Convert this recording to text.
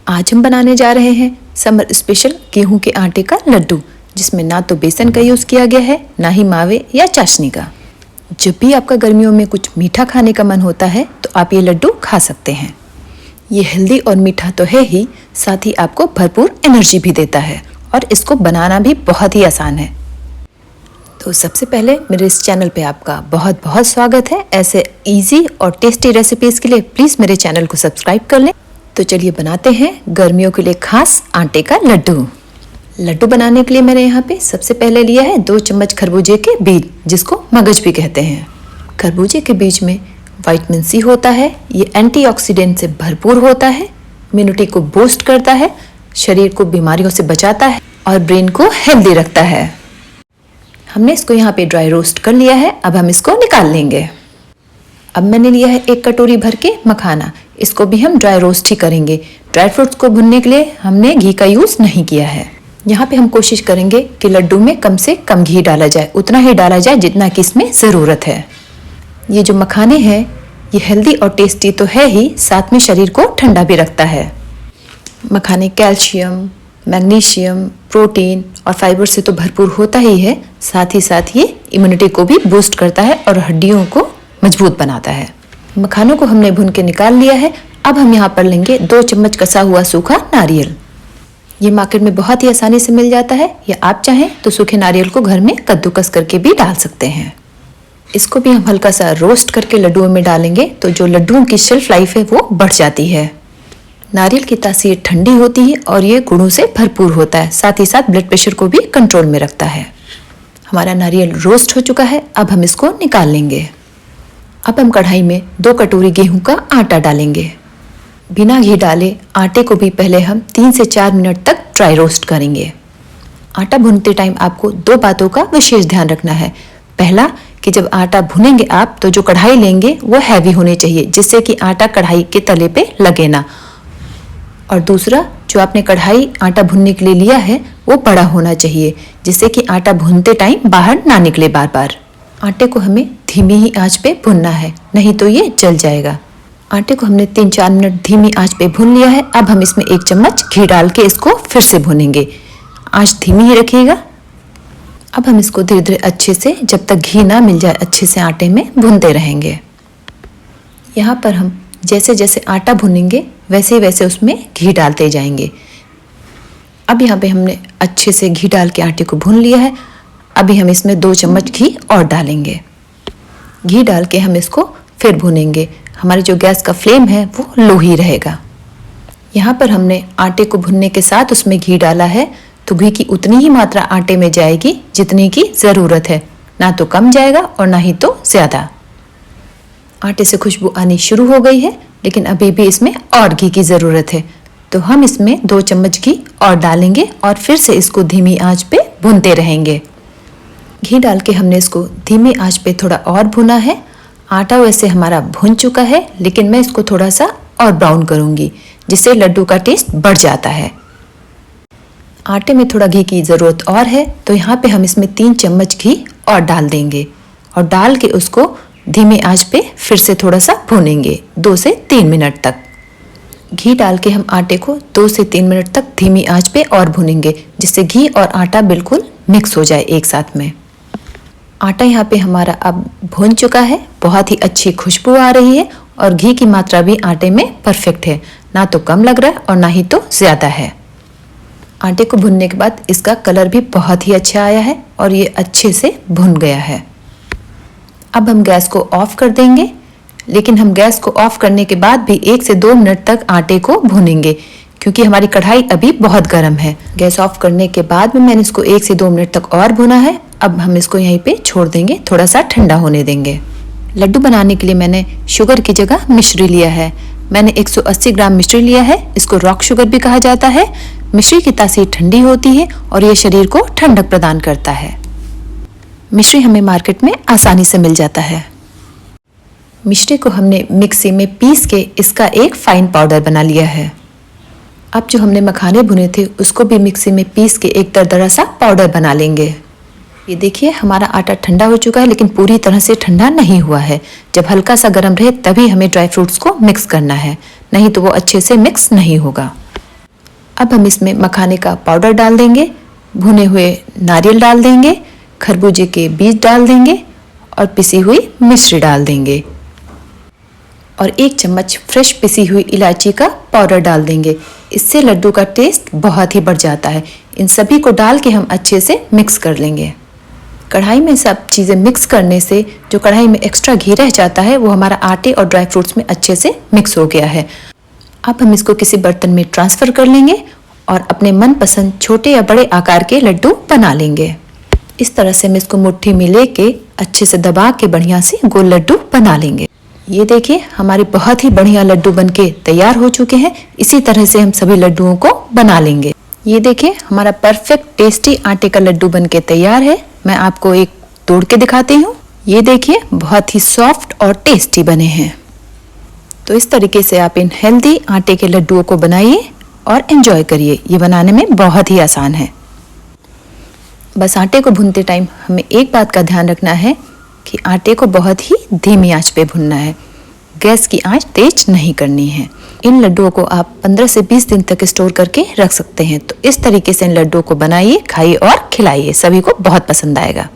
आज हम बनाने जा रहे हैं समर स्पेशल गेहूं के आटे का लड्डू, जिसमें ना तो बेसन का यूज़ किया गया है, ना ही मावे या चाशनी का। जब भी आपका गर्मियों में कुछ मीठा खाने का मन होता है तो आप ये लड्डू खा सकते हैं। ये हेल्दी और मीठा तो है ही, साथ ही आपको भरपूर एनर्जी भी देता है और इसको बनाना भी बहुत ही आसान है। तो सबसे पहले मेरे इस चैनल पे आपका बहुत बहुत स्वागत है। ऐसे इजी और टेस्टी रेसिपीज़ के लिए प्लीज़ मेरे चैनल को सब्सक्राइब कर लें। तो चलिए बनाते हैं गर्मियों के लिए खास आटे का लड्डू। लड्डू बनाने के लिए मैंने यहाँ पे सबसे पहले लिया है 2 चम्मच खरबूजे के बीज, जिसको मगज भी कहते हैं। खरबूजे के बीज में विटामिन सी होता है। ये एंटीऑक्सीडेंट से भरपूर होता है, इम्यूनिटी को बूस्ट करता है, शरीर को बीमारियों से बचाता है और ब्रेन को हेल्दी रखता है। हमने इसको यहाँ पे ड्राई रोस्ट कर लिया है। अब हम इसको निकाल लेंगे। अब मैंने लिया है 1 कटोरी भर के मखाना, इसको भी हम ड्राई रोस्ट ही करेंगे। ड्राई फ्रूट्स को भुनने के लिए हमने घी का यूज़ नहीं किया है। यहाँ पे हम कोशिश करेंगे कि लड्डू में कम से कम घी डाला जाए, उतना ही डाला जाए जितना कि इसमें ज़रूरत है। ये जो मखाने हैं ये हेल्दी और टेस्टी तो है ही, साथ में शरीर को ठंडा भी रखता है। मखाने कैल्शियम, मैग्नीशियम, प्रोटीन और फाइबर से तो भरपूर होता ही है, साथ ही साथ ये इम्यूनिटी को भी बूस्ट करता है और हड्डियों को मजबूत बनाता है। मखानों को हमने भून के निकाल लिया है। अब हम यहाँ पर लेंगे 2 चम्मच कसा हुआ सूखा नारियल। ये मार्केट में बहुत ही आसानी से मिल जाता है, या आप चाहें तो सूखे नारियल को घर में कद्दूकस करके भी डाल सकते हैं। इसको भी हम हल्का सा रोस्ट करके लड्डुओं में डालेंगे तो जो लड्डुओं की शेल्फ लाइफ है वो बढ़ जाती है। नारियल की तासीर ठंडी होती है और ये गुणों से भरपूर होता है, साथ ही साथ ब्लड प्रेशर को भी कंट्रोल में रखता है। हमारा नारियल रोस्ट हो चुका है। अब हम इसको निकाल लेंगे। अब हम कढ़ाई में 2 कटोरी गेहूं का आटा डालेंगे। बिना घी डाले आटे को भी पहले हम 3 से 4 मिनट तक ड्राई रोस्ट करेंगे। आटा भूनते टाइम आपको 2 बातों का विशेष ध्यान रखना है। पहला कि जब आटा भुनेंगे आप तो जो कढ़ाई लेंगे वो हैवी होनी चाहिए, जिससे कि आटा कढ़ाई के तले पे लगे ना। और दूसरा, जो आपने कढ़ाई आटा भुनने के लिए लिया है वो बड़ा होना चाहिए, जिससे कि आटा भूनते टाइम बाहर ना निकले बार बार। आटे को हमें धीमी ही आंच पे भुनना है, नहीं तो ये जल जाएगा। आटे को हमने 3-4 मिनट धीमी आंच पे भून लिया है। अब हम इसमें 1 चम्मच घी डाल के इसको फिर से भूनेंगे। आंच धीमी ही रखिएगा। अब हम इसको धीरे धीरे अच्छे से, जब तक घी ना मिल जाए, अच्छे से आटे में भूनते रहेंगे। यहाँ पर हम जैसे जैसे आटा भुनेंगे वैसे वैसे उसमें घी डालते जाएंगे। अब यहाँ पे हमने अच्छे से घी डाल के आटे को भून लिया है। अभी हम इसमें 2 चम्मच घी और डालेंगे। घी डाल के हम इसको फिर भूनेंगे। हमारी जो गैस का फ्लेम है वो लो ही रहेगा। यहाँ पर हमने आटे को भुनने के साथ उसमें घी डाला है, तो घी की उतनी ही मात्रा आटे में जाएगी जितनी की ज़रूरत है, ना तो कम जाएगा और ना ही तो ज़्यादा। आटे से खुशबू आनी शुरू हो गई है, लेकिन अभी भी इसमें और घी की ज़रूरत है, तो हम इसमें 2 चम्मच घी और डालेंगे और फिर से इसको धीमी आंच पे भूनते रहेंगे। घी डाल के हमने इसको धीमी आंच पे थोड़ा और भुना है। आटा वैसे हमारा भुन चुका है, लेकिन मैं इसको थोड़ा सा और ब्राउन करूँगी, जिससे लड्डू का टेस्ट बढ़ जाता है। आटे में थोड़ा घी की ज़रूरत और है, तो यहाँ पे हम इसमें 3 चम्मच घी और डाल देंगे और डाल के उसको धीमी आंच पे फिर से थोड़ा सा भूनेंगे 2 से 3 मिनट तक। घी डाल के हम आटे को 2 से 3 मिनट तक धीमी आंच पे और भूनेंगे, जिससे घी और आटा बिल्कुल मिक्स हो जाए एक साथ में। आटा यहाँ पे हमारा अब भून चुका है, बहुत ही अच्छी खुशबू आ रही है और घी की मात्रा भी आटे में परफेक्ट है, ना तो कम लग रहा है और ना ही तो ज़्यादा है। आटे को भुनने के बाद इसका कलर भी बहुत ही अच्छा आया है और ये अच्छे से भुन गया है। अब हम गैस को ऑफ कर देंगे, लेकिन हम गैस को ऑफ करने के बाद भी 1 से 2 मिनट तक आटे को भूनेंगे, क्योंकि हमारी कढ़ाई अभी बहुत गर्म है। गैस ऑफ करने के बाद में मैंने इसको 1 से 2 मिनट तक और भुना है। अब हम इसको यहीं पे छोड़ देंगे, थोड़ा सा ठंडा होने देंगे। लड्डू बनाने के लिए मैंने शुगर की जगह मिश्री लिया है। मैंने 180 ग्राम मिश्री लिया है। इसको रॉक शुगर भी कहा जाता है। मिश्री की तासीर ठंडी होती है और ये शरीर को ठंडक प्रदान करता है। मिश्री हमें मार्केट में आसानी से मिल जाता है। मिश्री को हमने मिक्सी में पीस के इसका एक फाइन पाउडर बना लिया है। अब जो हमने मखाने भुने थे उसको भी मिक्सी में पीस के एक दरदरा सा पाउडर बना लेंगे। ये देखिए हमारा आटा ठंडा हो चुका है, लेकिन पूरी तरह से ठंडा नहीं हुआ है। जब हल्का सा गर्म रहे तभी हमें ड्राई फ्रूट्स को मिक्स करना है, नहीं तो वो अच्छे से मिक्स नहीं होगा। अब हम इसमें मखाने का पाउडर डाल देंगे, भुने हुए नारियल डाल देंगे, खरबूजे के बीज डाल देंगे और पिसी हुई मिश्री डाल देंगे और 1 चम्मच फ्रेश पिसी हुई इलायची का पाउडर डाल देंगे। इससे लड्डू का टेस्ट बहुत ही बढ़ जाता है। इन सभी को डाल के हम अच्छे से मिक्स कर लेंगे। कढ़ाई में सब चीज़ें मिक्स करने से जो कढ़ाई में एक्स्ट्रा घी रह जाता है वो हमारा आटे और ड्राई फ्रूट्स में अच्छे से मिक्स हो गया है। अब हम इसको किसी बर्तन में ट्रांसफ़र कर लेंगे और अपने मनपसंद छोटे या बड़े आकार के लड्डू बना लेंगे। इस तरह से हम इसको मुट्ठी में लेके अच्छे से दबा के बढ़िया से गोल लड्डू बना लेंगे। ये देखिए हमारे बहुत ही बढ़िया लड्डू बनके तैयार हो चुके हैं। इसी तरह से हम सभी लड्डुओं को बना लेंगे। ये देखिए हमारा परफेक्ट टेस्टी आटे का लड्डू बनके तैयार है। मैं आपको एक तोड़ के दिखाती हूँ। ये देखिए बहुत ही सॉफ्ट और टेस्टी बने हैं। तो इस तरीके से आप इन हेल्दी आटे के लड्डुओं को बनाइए और एंजॉय करिए। ये बनाने में बहुत ही आसान है। बस आटे को भूनते टाइम हमें एक बात का ध्यान रखना है कि आटे को बहुत ही धीमी आंच पे भूनना है। गैस की आंच तेज नहीं करनी है। इन लड्डुओं को आप 15 से 20 दिन तक स्टोर करके रख सकते हैं। तो इस तरीके से इन लड्डुओं को बनाइए, खाइए और खिलाइए। सभी को बहुत पसंद आएगा।